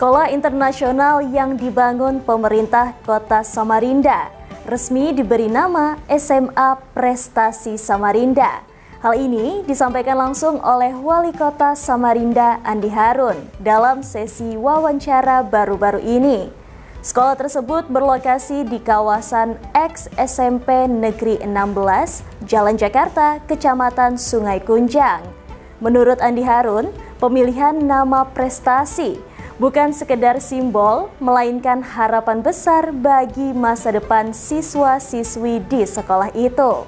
Sekolah internasional yang dibangun pemerintah Kota Samarinda resmi diberi nama SMA Prestasi Samarinda. Hal ini disampaikan langsung oleh Wali Kota Samarinda Andi Harun dalam sesi wawancara baru-baru ini. Sekolah tersebut berlokasi di kawasan ex-SMP Negeri 16, Jalan Jakarta, Kecamatan Sungai Kunjang. Menurut Andi Harun, pemilihan nama Prestasi bukan sekedar simbol, melainkan harapan besar bagi masa depan siswa-siswi di sekolah itu.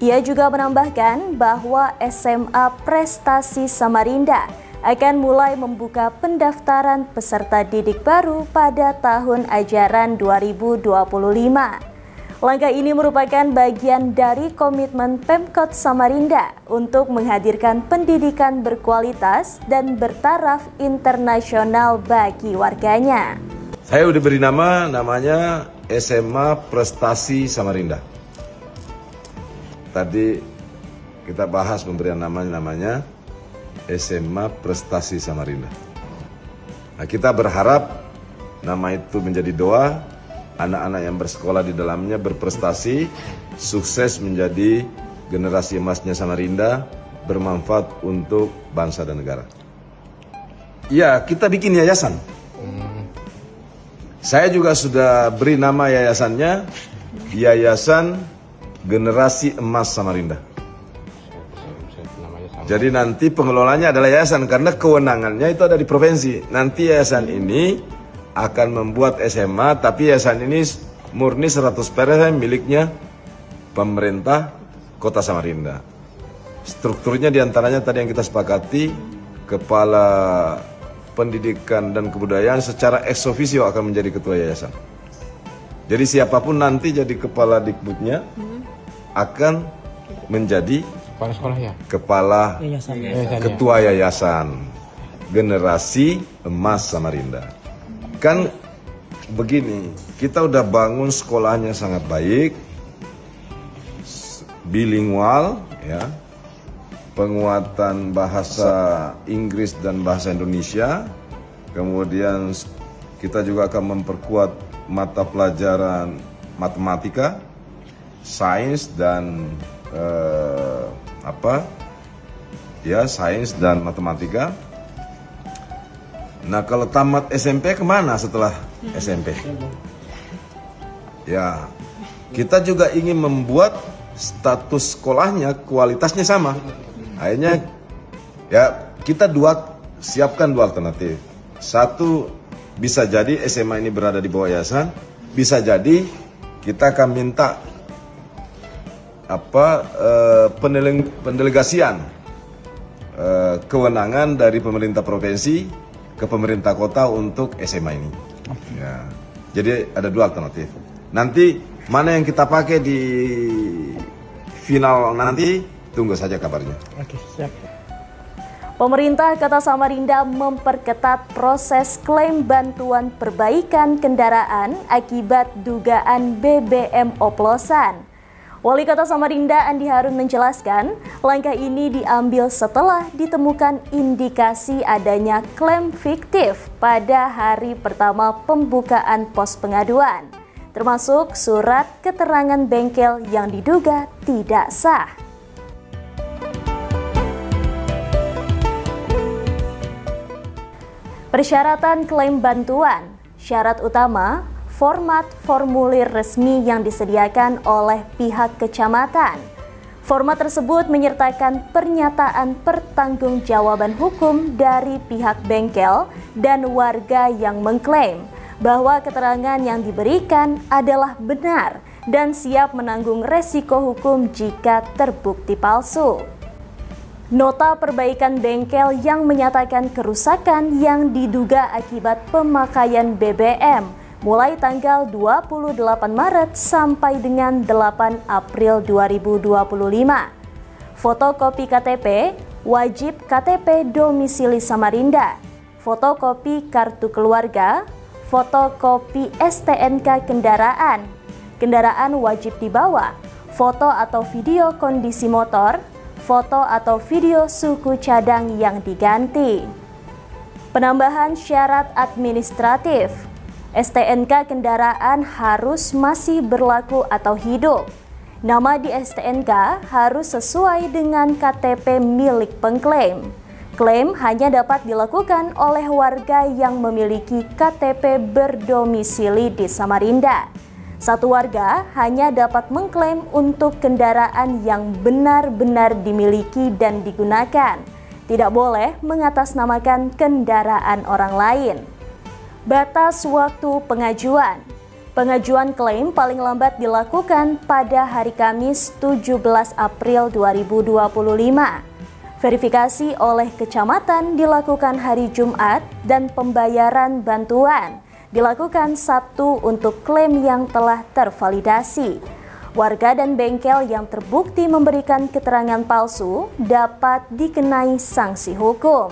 Ia juga menambahkan bahwa SMA Prestasi Samarinda akan mulai membuka pendaftaran peserta didik baru pada tahun ajaran 2025. Langkah ini merupakan bagian dari komitmen Pemkot Samarinda untuk menghadirkan pendidikan berkualitas dan bertaraf internasional bagi warganya. Saya udah beri namanya SMA Prestasi Samarinda. Tadi kita bahas pemberian namanya SMA Prestasi Samarinda. Nah, kita berharap nama itu menjadi doa, anak-anak yang bersekolah di dalamnya berprestasi, sukses menjadi generasi emasnya Samarinda, bermanfaat untuk bangsa dan negara. Ya, kita bikin yayasan. Saya juga sudah beri nama yayasannya, Yayasan Generasi Emas Samarinda. Jadi nanti pengelolanya adalah yayasan karena kewenangannya itu ada di provinsi. Nanti yayasan ini akan membuat SMA, tapi yayasan ini murni 100% miliknya pemerintah Kota Samarinda. Strukturnya diantaranya tadi yang kita sepakati, Kepala Pendidikan dan Kebudayaan secara ex officio akan menjadi ketua yayasan. Jadi siapapun nanti jadi kepala Dikbudnya akan menjadi kepala sekolah ya? Kepala Ketua Yayasan Generasi Emas Samarinda. Kan begini, kita udah bangun sekolahnya sangat baik, bilingual ya, penguatan bahasa Inggris dan bahasa Indonesia, kemudian kita juga akan memperkuat mata pelajaran matematika, sains dan sains dan matematika. Nah, kalau tamat SMP kemana setelah SMP? Ya, kita juga ingin membuat status sekolahnya kualitasnya sama. Akhirnya ya kita siapkan dua alternatif. Satu, bisa jadi SMA ini berada di bawah yayasan, bisa jadi kita akan minta pendelegasian kewenangan dari pemerintah provinsi ke pemerintah kota untuk SMA ini. Ya. Jadi ada dua alternatif. Nanti mana yang kita pakai di final nanti, tunggu saja kabarnya. Oke, siap. Pemerintah Kota Samarinda memperketat proses klaim bantuan perbaikan kendaraan akibat dugaan BBM oplosan. Wali Kota Samarinda Andi Harun menjelaskan, langkah ini diambil setelah ditemukan indikasi adanya klaim fiktif pada hari pertama pembukaan pos pengaduan, termasuk surat keterangan bengkel yang diduga tidak sah. Persyaratan klaim bantuan, syarat utama, format formulir resmi yang disediakan oleh pihak kecamatan. Format tersebut menyertakan pernyataan pertanggungjawaban hukum dari pihak bengkel dan warga yang mengklaim bahwa keterangan yang diberikan adalah benar dan siap menanggung resiko hukum jika terbukti palsu. Nota perbaikan bengkel yang menyatakan kerusakan yang diduga akibat pemakaian BBM mulai tanggal 28 Maret sampai dengan 8 April 2025. Fotokopi KTP, wajib KTP domisili Samarinda, fotokopi kartu keluarga, fotokopi STNK kendaraan wajib dibawa, foto atau video kondisi motor, foto atau video suku cadang yang diganti. Penambahan syarat administratif. STNK kendaraan harus masih berlaku atau hidup. Nama di STNK harus sesuai dengan KTP milik pengklaim. Klaim hanya dapat dilakukan oleh warga yang memiliki KTP berdomisili di Samarinda. Satu warga hanya dapat mengklaim untuk kendaraan yang benar-benar dimiliki dan digunakan. Tidak boleh mengatasnamakan kendaraan orang lain. Batas waktu pengajuan. Pengajuan klaim paling lambat dilakukan pada hari Kamis 17 April 2025. Verifikasi oleh kecamatan dilakukan hari Jumat dan pembayaran bantuan dilakukan Sabtu untuk klaim yang telah tervalidasi. Warga dan bengkel yang terbukti memberikan keterangan palsu dapat dikenai sanksi hukum.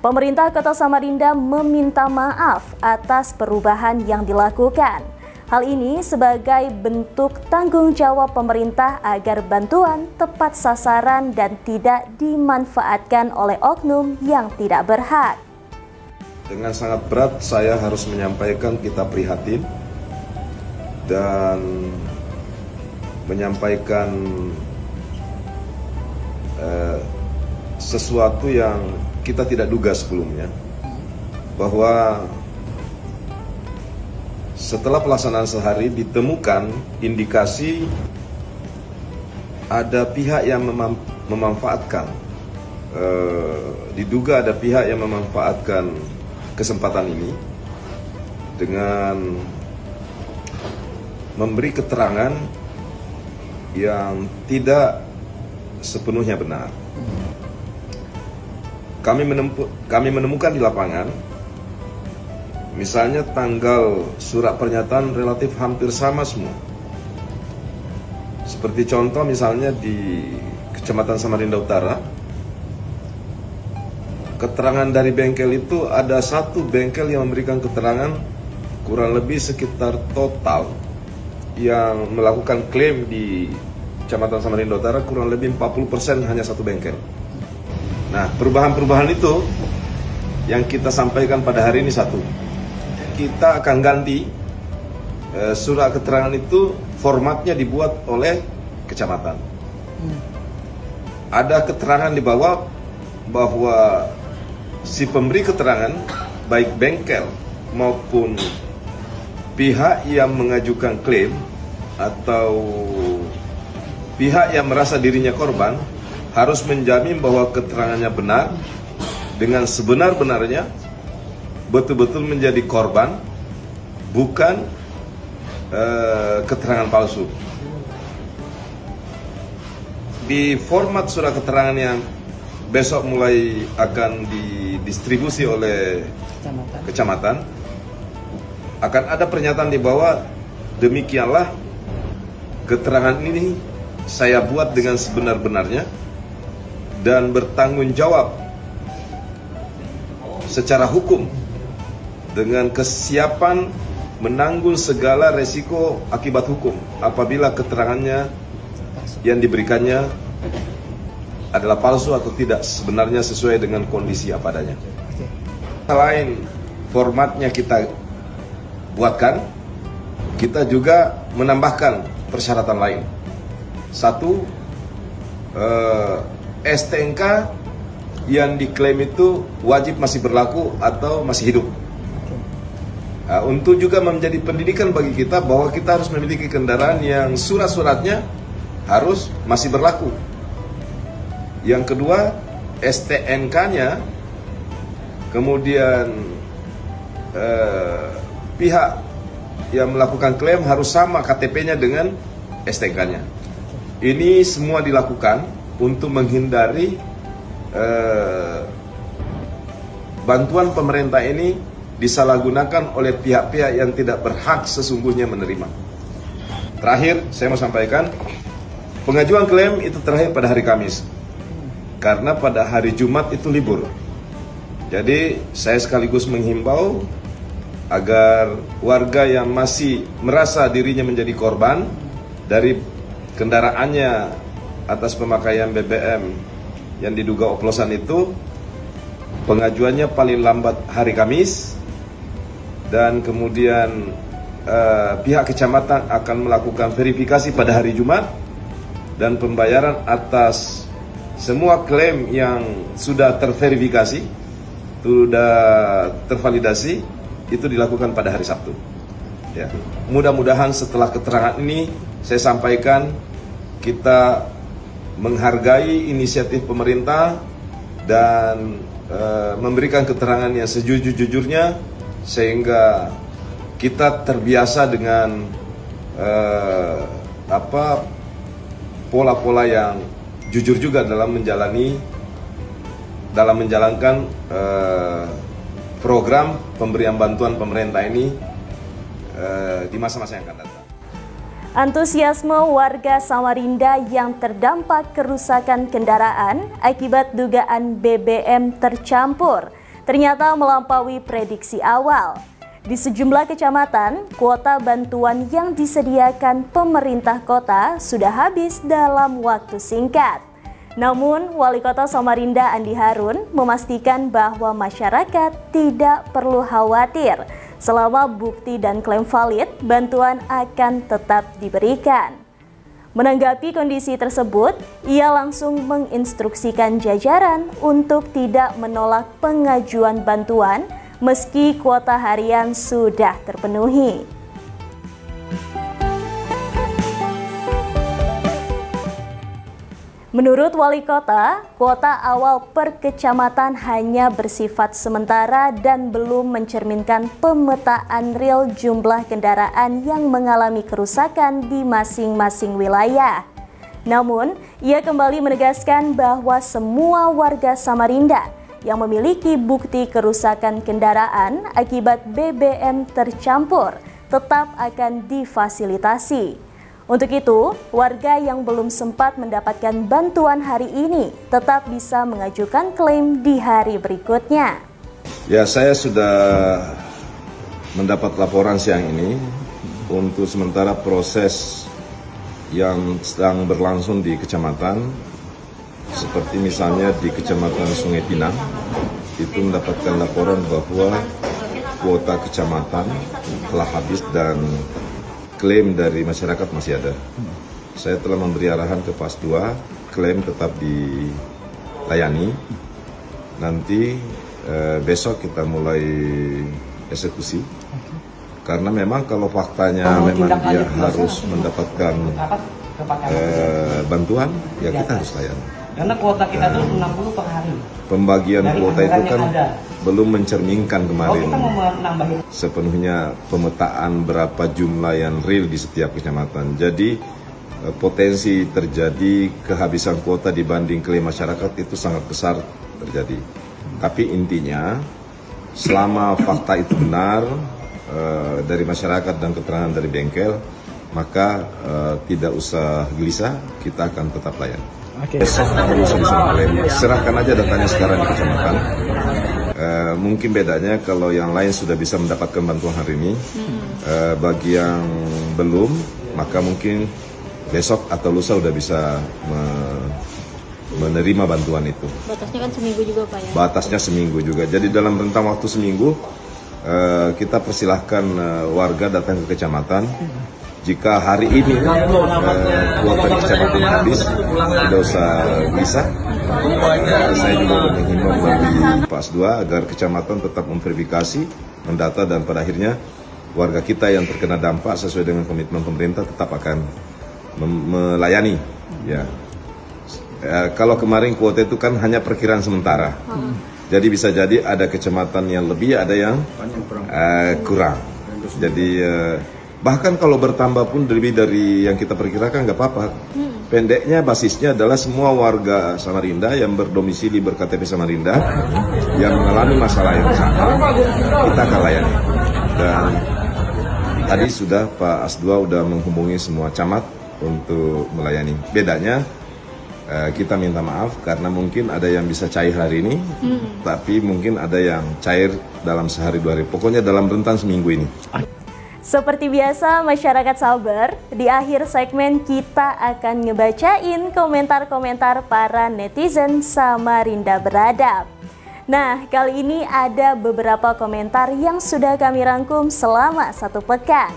Pemerintah Kota Samarinda meminta maaf atas perubahan yang dilakukan. Hal ini sebagai bentuk tanggung jawab pemerintah agar bantuan tepat sasaran dan tidak dimanfaatkan oleh oknum yang tidak berhak. Dengan sangat berat saya harus menyampaikan kita prihatin dan menyampaikan sesuatu yang kita tidak duga sebelumnya, bahwa setelah pelaksanaan sehari ditemukan indikasi ada pihak yang memanfaatkan, diduga ada pihak yang memanfaatkan kesempatan ini dengan memberi keterangan yang tidak sepenuhnya benar. Kami menemukan di lapangan, misalnya tanggal surat pernyataan relatif hampir sama semua. Seperti contoh misalnya di Kecamatan Samarinda Utara, keterangan dari bengkel itu ada satu bengkel yang memberikan keterangan kurang lebih sekitar total yang melakukan klaim di Kecamatan Samarinda Utara kurang lebih 40% hanya satu bengkel. Nah, perubahan-perubahan itu yang kita sampaikan pada hari ini satu. Kita akan ganti surat keterangan itu, formatnya dibuat oleh kecamatan. Ada keterangan di bawah bahwa si pemberi keterangan, baik bengkel maupun pihak yang mengajukan klaim atau pihak yang merasa dirinya korban, harus menjamin bahwa keterangannya benar dengan sebenar-benarnya, betul-betul menjadi korban, bukan keterangan palsu. Di format surat keterangan yang besok mulai akan didistribusi oleh kecamatan, akan ada pernyataan di bawah, demikianlah keterangan ini saya buat dengan sebenar-benarnya dan bertanggung jawab secara hukum dengan kesiapan menanggung segala resiko akibat hukum apabila keterangannya yang diberikannya adalah palsu atau tidak sebenarnya sesuai dengan kondisi apa adanya. Selain formatnya kita buatkan, kita juga menambahkan persyaratan lain. Satu, STNK yang diklaim itu wajib masih berlaku atau masih hidup. Nah, untuk juga menjadi pendidikan bagi kita bahwa kita harus memiliki kendaraan yang surat-suratnya harus masih berlaku. Yang kedua, STNK-nya, kemudian pihak yang melakukan klaim harus sama KTP-nya dengan STNK-nya. Ini semua dilakukan untuk menghindari bantuan pemerintah ini disalahgunakan oleh pihak-pihak yang tidak berhak sesungguhnya menerima. Terakhir, saya mau sampaikan, pengajuan klaim itu terakhir pada hari Kamis, karena pada hari Jumat itu libur. Jadi saya sekaligus menghimbau agar warga yang masih merasa dirinya menjadi korban dari kendaraannya atas pemakaian BBM yang diduga oplosan itu, pengajuannya paling lambat hari Kamis, dan kemudian pihak kecamatan akan melakukan verifikasi pada hari Jumat, dan pembayaran atas semua klaim yang sudah terverifikasi, sudah tervalidasi, itu dilakukan pada hari Sabtu. Ya. Mudah-mudahan setelah keterangan ini saya sampaikan, kita menghargai inisiatif pemerintah dan memberikan keterangan yang sejujur-jujurnya, sehingga kita terbiasa dengan pola-pola yang jujur juga dalam menjalankan program pemberian bantuan pemerintah ini di masa-masa yang akan datang. Antusiasme warga Samarinda yang terdampak kerusakan kendaraan akibat dugaan BBM tercampur ternyata melampaui prediksi awal. Di sejumlah kecamatan, kuota bantuan yang disediakan pemerintah kota sudah habis dalam waktu singkat. Namun, Wali Kota Samarinda Andi Harun memastikan bahwa masyarakat tidak perlu khawatir. Selama bukti dan klaim valid, bantuan akan tetap diberikan. Menanggapi kondisi tersebut, ia langsung menginstruksikan jajaran untuk tidak menolak pengajuan bantuan meski kuota harian sudah terpenuhi. Menurut Wali Kota, kuota awal per kecamatan hanya bersifat sementara dan belum mencerminkan pemetaan real jumlah kendaraan yang mengalami kerusakan di masing-masing wilayah. Namun, ia kembali menegaskan bahwa semua warga Samarinda yang memiliki bukti kerusakan kendaraan akibat BBM tercampur tetap akan difasilitasi. Untuk itu, warga yang belum sempat mendapatkan bantuan hari ini tetap bisa mengajukan klaim di hari berikutnya. Ya, saya sudah mendapat laporan siang ini untuk sementara proses yang sedang berlangsung di kecamatan, seperti misalnya di Kecamatan Sungai Pinang, itu mendapatkan laporan bahwa kuota kecamatan telah habis dan klaim dari masyarakat masih ada. Saya telah memberi arahan ke PAS 2, klaim tetap dilayani. Nanti besok kita mulai eksekusi. Karena memang kalau faktanya memang dia harus mendapatkan bantuan, ya kita harus layani. Karena kuota kita itu 60 per hari. Pembagian kuota itu kan belum mencerminkan kemarin sepenuhnya pemetaan berapa jumlah yang real di setiap kecamatan. Jadi potensi terjadi kehabisan kuota dibanding klaim masyarakat itu sangat besar terjadi. Tapi intinya selama fakta itu benar dari masyarakat dan keterangan dari bengkel, maka tidak usah gelisah, kita akan tetap layani. Besok serahkan aja datanya sekarang di kecamatan. Mungkin bedanya kalau yang lain sudah bisa mendapatkan bantuan hari ini, bagi yang belum, maka mungkin besok atau lusa udah bisa menerima bantuan itu. Batasnya kan seminggu juga Pak ya? Batasnya seminggu juga. Jadi dalam rentang waktu seminggu kita persilahkan warga datang ke kecamatan. Jika hari ini kuota di kecamatan habis, tidak usah bisa. Saya juga menghimbau dari PAS 2 agar kecamatan tetap memverifikasi, mendata, dan pada akhirnya warga kita yang terkena dampak sesuai dengan komitmen pemerintah tetap akan melayani. Ya. Kalau kemarin kuota itu kan hanya perkiraan sementara. Jadi bisa jadi ada kecamatan yang lebih, ada yang kurang. Jadi bahkan kalau bertambah pun lebih dari yang kita perkirakan nggak apa-apa. Pendeknya basisnya adalah semua warga Samarinda yang berdomisili berKTP Samarinda yang mengalami masalah yang sama, kita akan layani. Dan tadi sudah Pak As2 sudah menghubungi semua camat untuk melayani. Bedanya kita minta maaf karena mungkin ada yang bisa cair hari ini, tapi mungkin ada yang cair dalam sehari dua hari. Pokoknya dalam rentan seminggu ini. Seperti biasa masyarakat sabar, di akhir segmen kita akan ngebacain komentar-komentar para netizen Samarinda beradab. Nah, kali ini ada beberapa komentar yang sudah kami rangkum selama 1 pekan.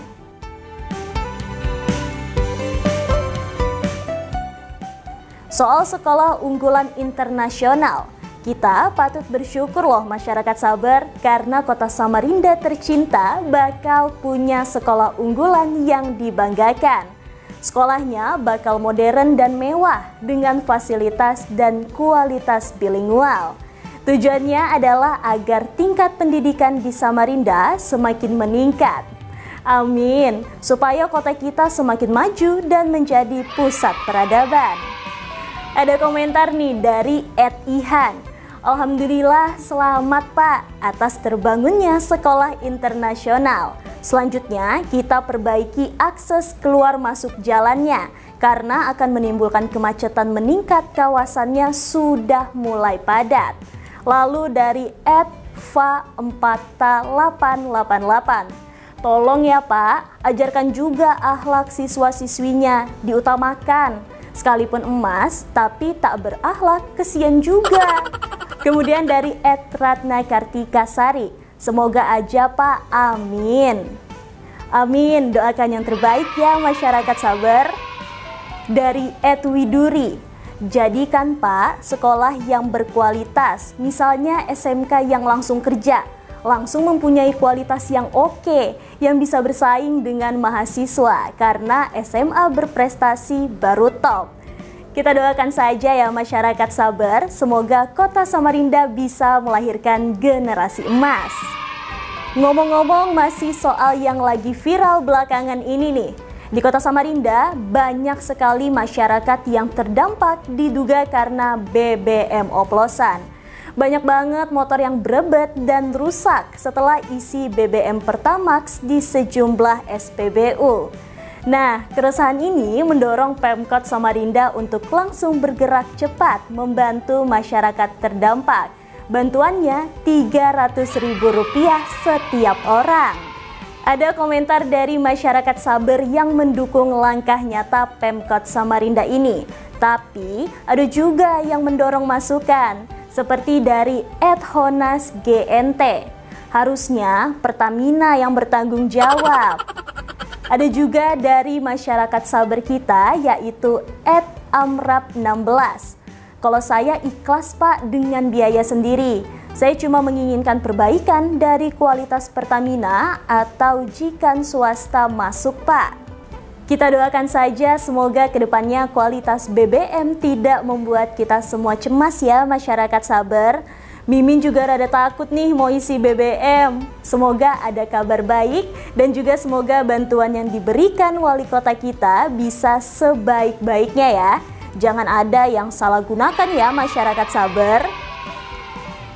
Soal sekolah unggulan internasional, kita patut bersyukur loh masyarakat sabar karena kota Samarinda tercinta bakal punya sekolah unggulan yang dibanggakan. Sekolahnya bakal modern dan mewah dengan fasilitas dan kualitas bilingual. Tujuannya adalah agar tingkat pendidikan di Samarinda semakin meningkat. Amin, supaya kota kita semakin maju dan menjadi pusat peradaban. Ada komentar nih dari @ihan. Alhamdulillah selamat Pak atas terbangunnya sekolah internasional. Selanjutnya kita perbaiki akses keluar masuk jalannya karena akan menimbulkan kemacetan meningkat, kawasannya sudah mulai padat. Lalu dari @fa4ta888. Tolong ya Pak, ajarkan juga akhlak siswa-siswinya, diutamakan. Sekalipun emas tapi tak berakhlak, kesian juga. Kemudian dari @ratnakartikasari, semoga aja Pak, amin. Amin, doakan yang terbaik ya masyarakat sabar. Dari @widuri, jadikan Pak sekolah yang berkualitas, misalnya SMK yang langsung kerja, langsung mempunyai kualitas yang oke, yang bisa bersaing dengan mahasiswa, karena SMA berprestasi baru top. Kita doakan saja ya masyarakat sabar, semoga kota Samarinda bisa melahirkan generasi emas. Ngomong-ngomong masih soal yang lagi viral belakangan ini nih. Di kota Samarinda banyak sekali masyarakat yang terdampak diduga karena BBM oplosan. Banyak banget motor yang berebet dan rusak setelah isi BBM Pertamax di sejumlah SPBU. Nah, keresahan ini mendorong Pemkot Samarinda untuk langsung bergerak cepat membantu masyarakat terdampak. Bantuannya Rp300.000 setiap orang. Ada komentar dari masyarakat sabar yang mendukung langkah nyata Pemkot Samarinda ini. Tapi ada juga yang mendorong masukan, seperti dari @honasgnt. Harusnya Pertamina yang bertanggung jawab. Ada juga dari masyarakat sabar kita, yaitu @amrap16. Kalau saya ikhlas Pak dengan biaya sendiri. Saya cuma menginginkan perbaikan dari kualitas Pertamina atau jika swasta masuk Pak. Kita doakan saja semoga kedepannya kualitas BBM tidak membuat kita semua cemas ya masyarakat sabar. Mimin juga rada takut nih mau isi BBM. Semoga ada kabar baik dan juga semoga bantuan yang diberikan wali kota kita bisa sebaik-baiknya ya. Jangan ada yang salah gunakan ya masyarakat sabar.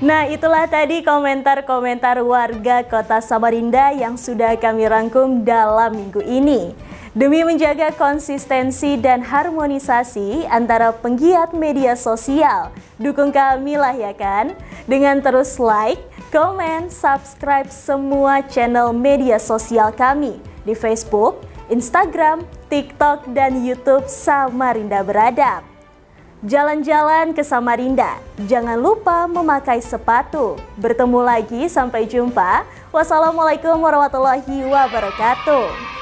Nah, itulah tadi komentar-komentar warga kota Samarinda yang sudah kami rangkum dalam minggu ini. Demi menjaga konsistensi dan harmonisasi antara penggiat media sosial, dukung kami lah ya kan, dengan terus like, komen, subscribe semua channel media sosial kami di Facebook, Instagram, TikTok, dan YouTube Samarinda Beradab. Jalan-jalan ke Samarinda, jangan lupa memakai sepatu. Bertemu lagi, sampai jumpa. Wassalamualaikum warahmatullahi wabarakatuh.